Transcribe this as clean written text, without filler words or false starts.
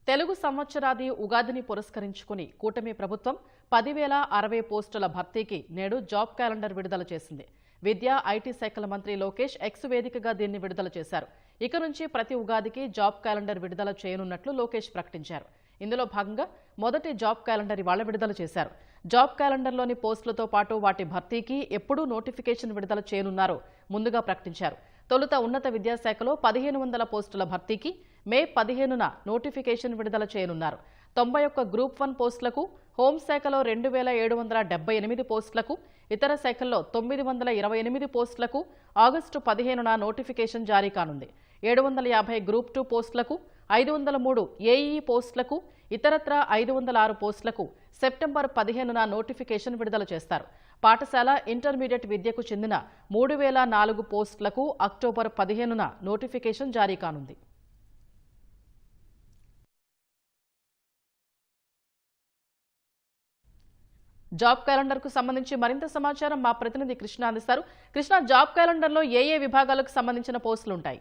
తెలుగు సంవత్సరాది ఉగాదిని పురస్కరించుకుని కూటమి ప్రభుత్వం 10,060 పోస్టుల భర్తీకి నేడు జాబ్ క్యాలెండర్ విడుదల చేసింది. విద్యా, ఐటీ శాఖల మంత్రి లోకేష్ ఎక్స్ వేదికగా దీన్ని విడుదల చేశారు. ఇక నుంచి ప్రతి ఉగాదికి జాబ్ క్యాలెండర్ విడుదల చేయనున్నట్లు లోకేష్ ప్రకటించారు. ఇందులో భాగంగా మొదటి జాబ్ క్యాలెండర్ ఇవాళ విడుదల చేశారు. జాబ్ క్యాలెండర్లోని పోస్టులతో పాటు వాటి భర్తీకి ఎప్పుడు నోటిఫికేషన్ విడుదల చేయనున్నారో ముందుగా ప్రకటించారు. తొలుత ఉన్నత విద్యాశాఖలో 1,500 పోస్టుల భర్తీకి మే 15న నోటిఫికేషన్ విడుదల చేయనున్నారు. 91 గ్రూప్ 1 పోస్టులకు, హోంశాఖలో 2,778 పోస్టులకు, ఇతర శాఖల్లో 928 పోస్టులకు ఆగస్టు 15న నోటిఫికేషన్ జారీ కానుంది. 750 గ్రూప్ 2 పోస్టులకు, 503 ఏఈఈ పోస్టులకు, ఇతరత్రా 506 పోస్టులకు సెప్టెంబర్ 15న నోటిఫికేషన్ విడుదల చేస్తారు. పాఠశాల, ఇంటర్మీడియట్ విద్యకు చెందిన 3,004 పోస్టులకు అక్టోబర్ 15న నోటిఫికేషన్ జారీ కానుంది. జాబ్ క్యాలెండర్ కు సంబంధించి మరింత సమాచారం మా ప్రతినిధి కృష్ణ అందిస్తారు. కృష్ణ, జాబ్ క్యాలెండర్ లో ఏ విభాగాలకు సంబంధించిన పోస్టులు ఉంటాయి?